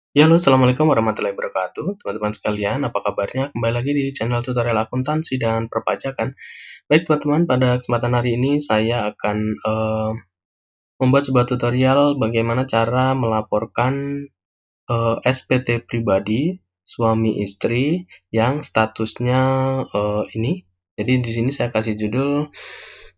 Ya, halo, assalamualaikum warahmatullahi wabarakatuh. Teman-teman sekalian, apa kabarnya? Kembali lagi di channel tutorial akuntansi dan perpajakan. Baik, teman-teman, pada kesempatan hari ini saya akan membuat sebuah tutorial bagaimana cara melaporkan SPT pribadi suami istri yang statusnya ini. Jadi di sini saya kasih judul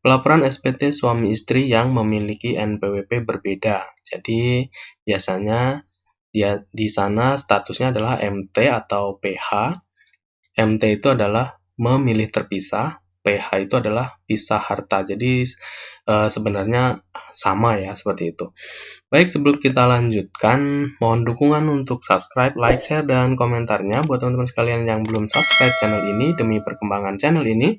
pelaporan SPT suami istri yang memiliki NPWP berbeda. Jadi biasanya dia di sana statusnya adalah MT atau PH. MT itu adalah memilih terpisah, PH itu adalah pisah harta. Jadi sebenarnya sama ya seperti itu. Baik, sebelum kita lanjutkan, mohon dukungan untuk subscribe, like, share, dan komentarnya buat teman-teman sekalian yang belum subscribe channel ini demi perkembangan channel ini.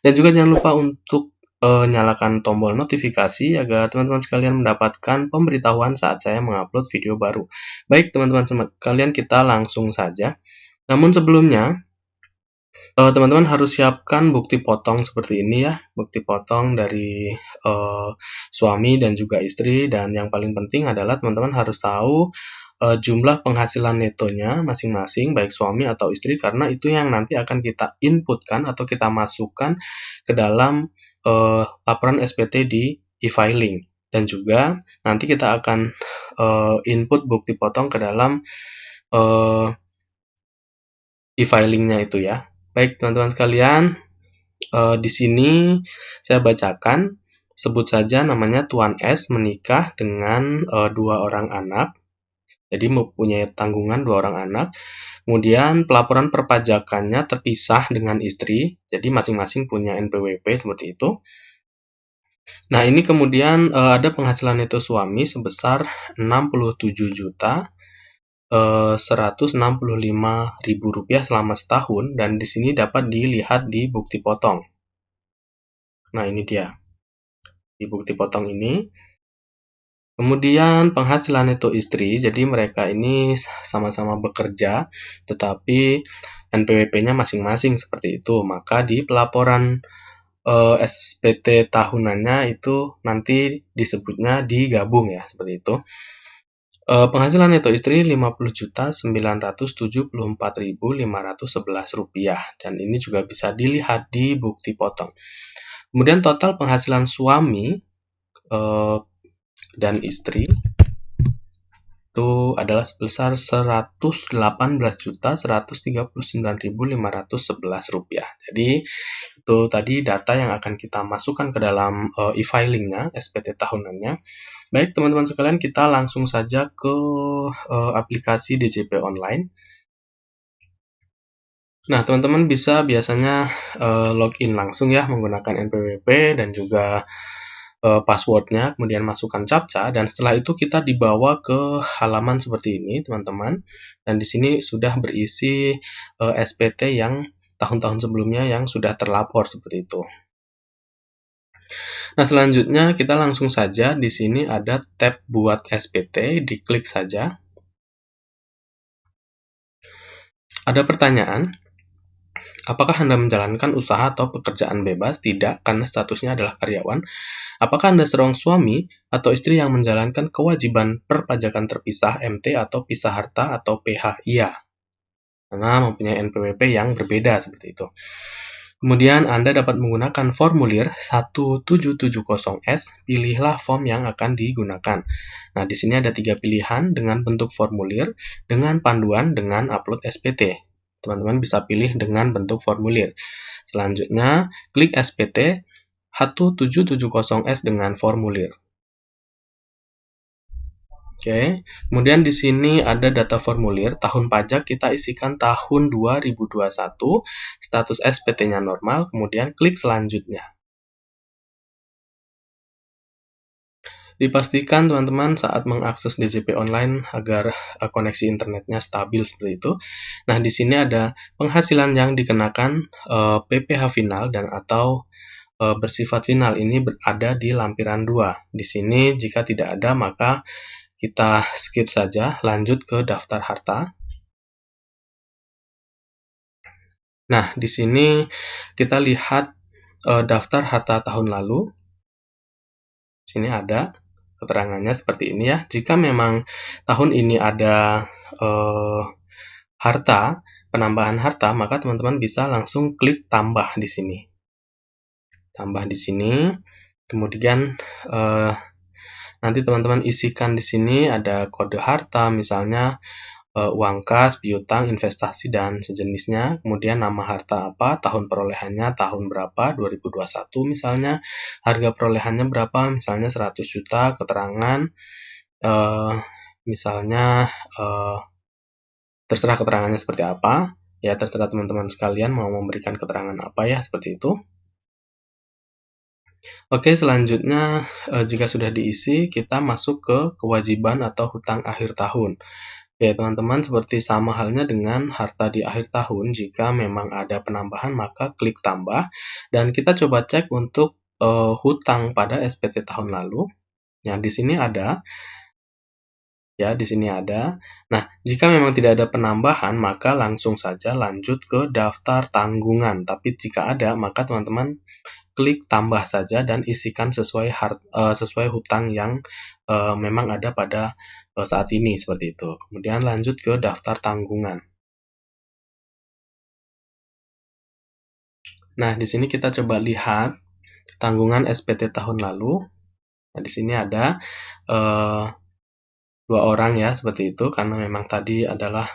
Dan juga jangan lupa untuk nyalakan tombol notifikasi agar teman-teman sekalian mendapatkan pemberitahuan saat saya mengupload video baru. Baik, teman-teman sekalian, kita langsung saja. Namun sebelumnya, teman-teman harus siapkan bukti potong seperti ini ya, bukti potong dari suami dan juga istri, dan yang paling penting adalah teman-teman harus tahu jumlah penghasilan netonya masing-masing, baik suami atau istri, karena itu yang nanti akan kita inputkan atau kita masukkan ke dalam laporan SPT di e-filing. Dan juga nanti kita akan input bukti potong ke dalam e-filingnya itu ya. Baik, teman-teman sekalian, di sini saya bacakan, sebut saja namanya Tuan S menikah dengan 2 orang anak. Jadi mempunyai tanggungan 2 orang anak. Kemudian pelaporan perpajakannya terpisah dengan istri. Jadi masing-masing punya NPWP seperti itu. Nah, ini kemudian ada penghasilan neto suami sebesar 67 juta 165.000 rupiah selama setahun, dan di sini dapat dilihat di bukti potong. Nah, ini dia di bukti potong ini. Kemudian penghasilan neto istri, jadi mereka ini sama-sama bekerja, tetapi NPWP-nya masing-masing seperti itu. Maka di pelaporan SPT tahunannya itu nanti disebutnya digabung ya, seperti itu. Penghasilan neto istri 50.974.511 rupiah, dan ini juga bisa dilihat di bukti potong. Kemudian total penghasilan suami dan istri itu adalah sebesar 118.139.511 rupiah. Jadi itu tadi data yang akan kita masukkan ke dalam e-filingnya, SPT tahunannya. Baik, teman-teman sekalian, kita langsung saja ke aplikasi DJP Online. Nah, teman-teman bisa biasanya login langsung ya menggunakan NPWP dan juga passwordnya, kemudian masukkan captcha, dan setelah itu kita dibawa ke halaman seperti ini, teman-teman. Dan di sini sudah berisi SPT yang tahun-tahun sebelumnya yang sudah terlapor seperti itu. Nah, selanjutnya kita langsung saja, di sini ada tab buat SPT, diklik saja. Ada pertanyaan, apakah Anda menjalankan usaha atau pekerjaan bebas? Tidak, karena statusnya adalah karyawan. Apakah Anda seorang suami atau istri yang menjalankan kewajiban perpajakan terpisah MT atau pisah harta atau PH? Iya, karena mempunyai NPWP yang berbeda seperti itu. Kemudian Anda dapat menggunakan formulir 1770S, pilihlah form yang akan digunakan. Nah, di sini ada 3 pilihan dengan bentuk formulir, dengan panduan, dengan upload SPT. Teman-teman bisa pilih dengan bentuk formulir. Selanjutnya, klik SPT 1770S dengan formulir. Oke, kemudian di sini ada data formulir, tahun pajak kita isikan tahun 2021, status SPT-nya normal, kemudian klik selanjutnya. Dipastikan teman-teman saat mengakses DJP Online agar koneksi internetnya stabil seperti itu. Nah, di sini ada penghasilan yang dikenakan PPh final dan atau bersifat final, ini berada di lampiran 2. Di sini jika tidak ada maka kita skip saja, lanjut ke daftar harta. Nah, di sini kita lihat daftar harta tahun lalu. Di sini ada keterangannya seperti ini ya. Jika memang tahun ini ada penambahan harta, maka teman-teman bisa langsung klik tambah di sini. Tambah di sini, kemudian nanti teman-teman isikan di sini ada kode harta, misalnya uang kas, piutang, investasi, dan sejenisnya. Kemudian nama harta apa, tahun perolehannya, tahun berapa, 2021 misalnya, harga perolehannya berapa, misalnya 100 juta, keterangan, misalnya terserah keterangannya seperti apa, ya terserah teman-teman sekalian mau memberikan keterangan apa ya, seperti itu. Oke, selanjutnya jika sudah diisi, kita masuk ke kewajiban atau hutang akhir tahun. Ya, teman-teman, seperti sama halnya dengan harta di akhir tahun, jika memang ada penambahan, maka klik tambah. Dan kita coba cek untuk hutang pada SPT tahun lalu. Nah, di sini ada. Ya, di sini ada. Nah, jika memang tidak ada penambahan, maka langsung saja lanjut ke daftar tanggungan. Tapi jika ada, maka teman-teman klik tambah saja dan isikan sesuai hutang yang memang ada pada saat ini, seperti itu. Kemudian lanjut ke daftar tanggungan. Nah, di sini kita coba lihat tanggungan SPT tahun lalu. Nah, di sini ada 2 orang ya, seperti itu, karena memang tadi adalah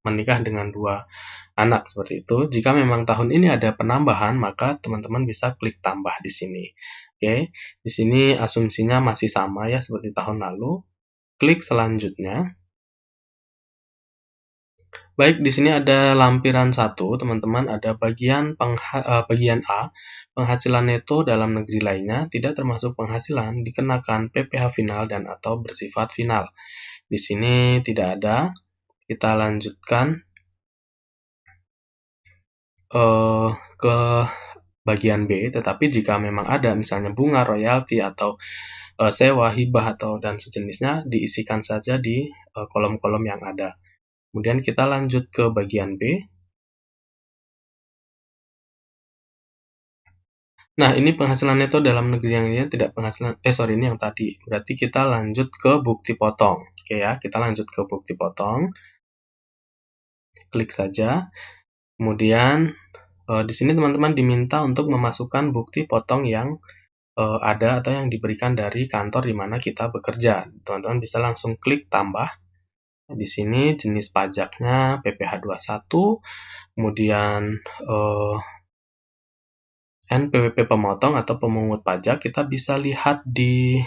menikah dengan 2 anak, seperti itu. Jika memang tahun ini ada penambahan, maka teman-teman bisa klik tambah di sini. Oke, di sini asumsinya masih sama ya, seperti tahun lalu. Klik selanjutnya. Baik, di sini ada lampiran 1, teman-teman, ada bagian A, penghasilan neto dalam negeri lainnya, tidak termasuk penghasilan, dikenakan PPh final dan atau bersifat final. Di sini tidak ada. Kita lanjutkan ke bagian B, tetapi jika memang ada misalnya bunga, royalti, atau sewa, hibah, atau dan sejenisnya, diisikan saja di kolom-kolom yang ada. Kemudian kita lanjut ke bagian B. Nah, ini penghasilan neto dalam negeri yang ini tidak penghasilan, ini yang tadi. Berarti kita lanjut ke bukti potong. Oke ya, kita lanjut ke bukti potong. Klik saja. Kemudian di sini teman-teman diminta untuk memasukkan bukti potong yang ada atau yang diberikan dari kantor di mana kita bekerja. Teman-teman bisa langsung klik tambah. Di sini jenis pajaknya PPh 21, kemudian NPWP pemotong atau pemungut pajak, kita bisa lihat di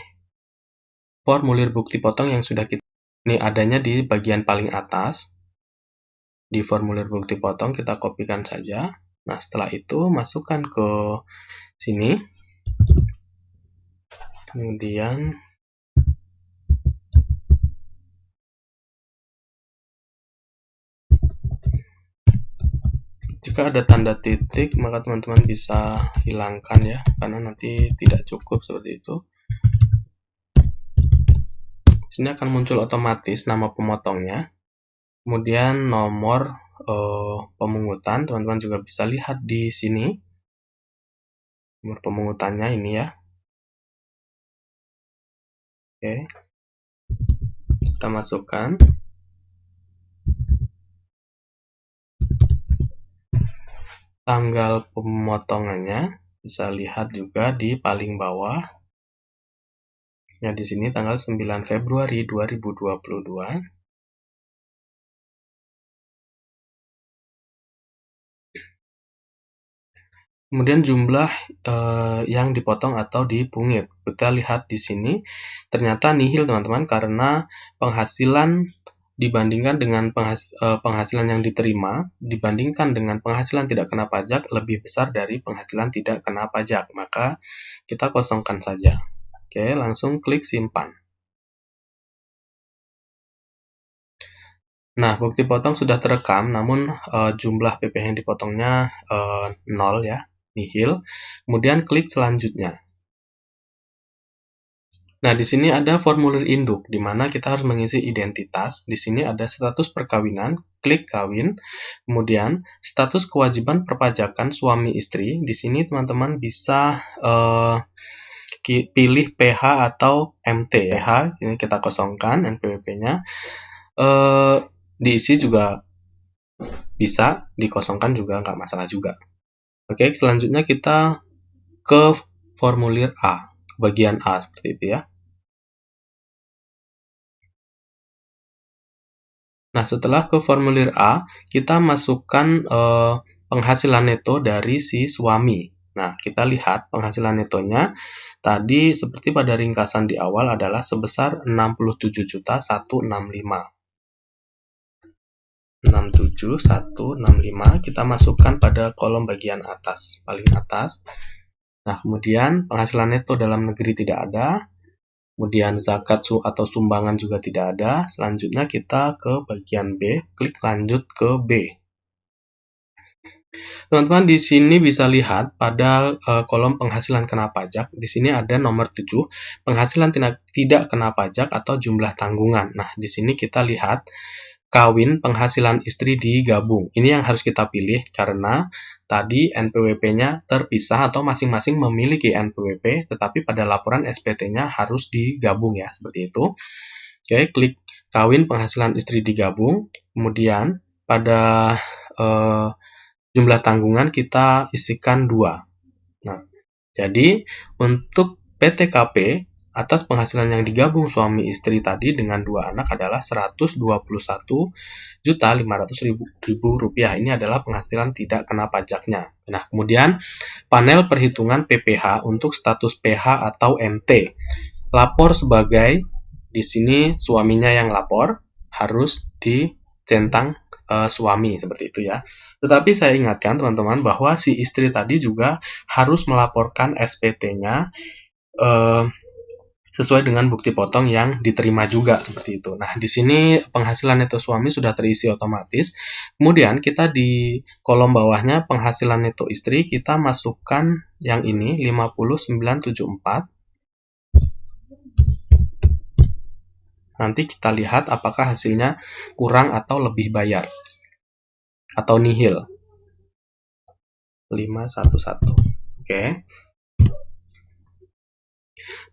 formulir bukti potong yang sudah kita ini adanya di bagian paling atas. Di formulir bukti potong kita kopikan saja. Nah, setelah itu masukkan ke sini. Kemudian jika ada tanda titik, maka teman-teman bisa hilangkan ya, karena nanti tidak cukup seperti itu. Di sini akan muncul otomatis nama pemotongnya, kemudian nomor pemungutan. Teman-teman juga bisa lihat di sini nomor pemungutannya ini ya. Oke, kita masukkan. Tanggal pemotongannya bisa lihat juga di paling bawah. Ya, di sini tanggal 9 Februari 2022. Kemudian jumlah yang dipotong atau dipungit. Kita lihat di sini ternyata nihil teman-teman, karena penghasilan dibandingkan dengan penghasilan yang diterima dibandingkan dengan penghasilan tidak kena pajak lebih besar dari penghasilan tidak kena pajak. Maka kita kosongkan saja. Oke, langsung klik simpan. Nah, bukti potong sudah terekam, namun jumlah PP yang dipotongnya 0 ya, nihil. Kemudian klik selanjutnya. Nah, di sini ada formulir induk, di mana kita harus mengisi identitas. Di sini ada status perkawinan, klik kawin. Kemudian status kewajiban perpajakan suami istri. Di sini teman-teman bisa pilih PH atau MT. PH ini kita kosongkan NPWP-nya. Diisi juga bisa, dikosongkan juga nggak masalah juga. Oke, selanjutnya kita ke formulir A, bagian A seperti itu ya. Nah, setelah ke formulir A, kita masukkan penghasilan neto dari si suami. Nah, kita lihat penghasilan netonya tadi seperti pada ringkasan di awal adalah sebesar 67.165. 67.165 kita masukkan pada kolom bagian atas, paling atas. Nah, kemudian penghasilan neto dalam negeri tidak ada. Kemudian zakat atau sumbangan juga tidak ada. Selanjutnya kita ke bagian B, klik lanjut ke B. Teman-teman di sini bisa lihat pada kolom penghasilan kena pajak, di sini ada nomor 7, penghasilan tidak kena pajak atau jumlah tanggungan. Nah, di sini kita lihat kawin penghasilan istri digabung. Ini yang harus kita pilih karena tadi NPWP-nya terpisah atau masing-masing memiliki NPWP, tetapi pada laporan SPT-nya harus digabung ya, seperti itu. Oke, klik kawin penghasilan istri digabung. Kemudian pada jumlah tanggungan kita isikan 2. Nah, jadi untuk PTKP atas penghasilan yang digabung suami istri tadi dengan 2 anak adalah Rp121.500.000. Ini adalah penghasilan tidak kena pajaknya. Nah, kemudian panel perhitungan PPH untuk status PH atau MT. Lapor sebagai, di sini suaminya yang lapor, harus dicentang suami, seperti itu ya. Tetapi saya ingatkan teman-teman bahwa si istri tadi juga harus melaporkan SPT-nya sesuai dengan bukti potong yang diterima juga, seperti itu. Nah, di sini penghasilan neto suami sudah terisi otomatis. Kemudian kita di kolom bawahnya penghasilan neto istri, kita masukkan yang ini 5974. Nanti kita lihat apakah hasilnya kurang atau lebih bayar atau nihil. 511. Oke.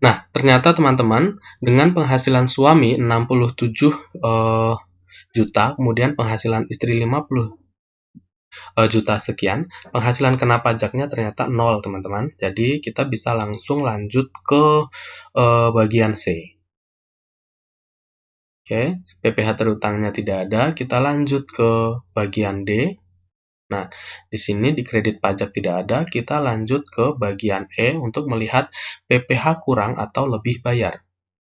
Nah, ternyata teman-teman, dengan penghasilan suami 67 juta, kemudian penghasilan istri 50 juta sekian, penghasilan kena pajaknya ternyata 0, teman-teman. Jadi, kita bisa langsung lanjut ke bagian C. Oke, PPh terutangnya tidak ada, kita lanjut ke bagian D. Nah, di sini di kredit pajak tidak ada, kita lanjut ke bagian E untuk melihat PPh kurang atau lebih bayar.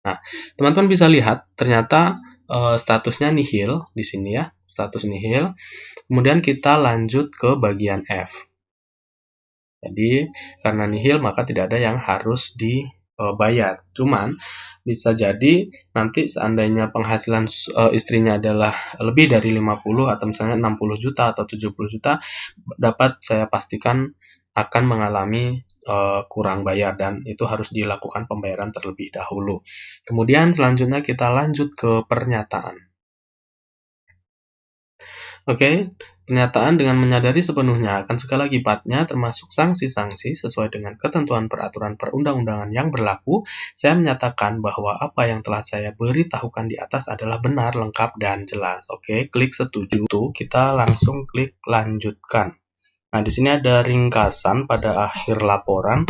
Nah, teman-teman bisa lihat ternyata statusnya nihil di sini ya, status nihil. Kemudian kita lanjut ke bagian F. Jadi, karena nihil maka tidak ada yang harus dibayar. Cuman bisa jadi nanti seandainya penghasilan istrinya adalah lebih dari 50 atau misalnya 60 juta atau 70 juta, dapat saya pastikan akan mengalami kurang bayar dan itu harus dilakukan pembayaran terlebih dahulu. Kemudian selanjutnya kita lanjut ke pernyataan. Oke, pernyataan dengan menyadari sepenuhnya akan skala akibatnya termasuk sanksi-sanksi sesuai dengan ketentuan peraturan perundang-undangan yang berlaku, saya menyatakan bahwa apa yang telah saya beritahukan di atas adalah benar, lengkap, dan jelas. Oke, klik setuju. Kita langsung klik lanjutkan. Nah, di sini ada ringkasan pada akhir laporan,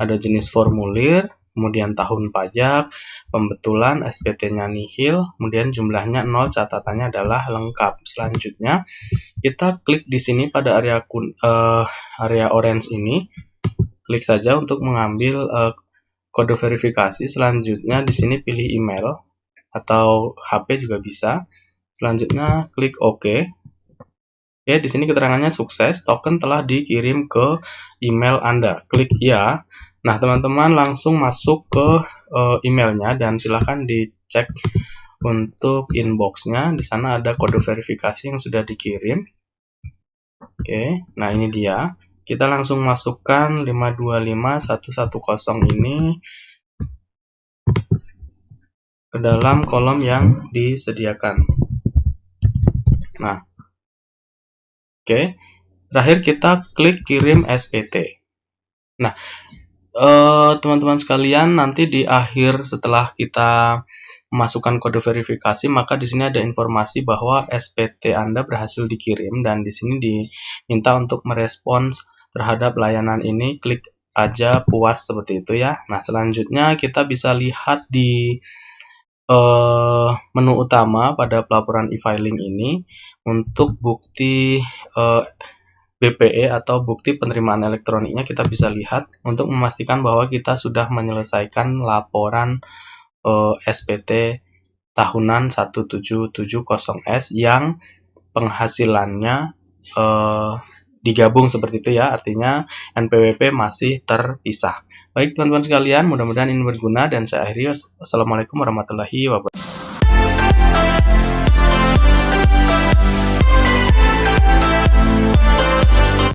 ada jenis formulir, kemudian tahun pajak, pembetulan, SPT-nya nihil, kemudian jumlahnya 0, catatannya adalah lengkap. Selanjutnya, kita klik di sini pada area orange ini, klik saja untuk mengambil kode verifikasi. Selanjutnya, di sini pilih email atau HP juga bisa. Selanjutnya, klik OK. Oke, di sini keterangannya sukses, token telah dikirim ke email Anda. Klik iya. Nah, teman-teman langsung masuk ke emailnya dan silahkan dicek untuk inbox-nya. Di sana ada kode verifikasi yang sudah dikirim. Oke, nah ini dia. Kita langsung masukkan 525110 ini ke dalam kolom yang disediakan. Nah, oke, terakhir kita klik kirim SPT. Nah, teman-teman sekalian, nanti di akhir setelah kita memasukkan kode verifikasi, maka di sini ada informasi bahwa SPT Anda berhasil dikirim dan di sini diminta untuk merespons terhadap layanan ini. Klik aja puas seperti itu ya. Nah, selanjutnya kita bisa lihat di menu utama pada pelaporan e-filing ini untuk bukti BPE atau bukti penerimaan elektroniknya kita bisa lihat untuk memastikan bahwa kita sudah menyelesaikan laporan SPT tahunan 1770S yang penghasilannya digabung seperti itu ya, artinya NPWP masih terpisah. Baik teman-teman sekalian, mudah-mudahan ini berguna dan saya akhiri. Assalamualaikum warahmatullahi wabarakatuh.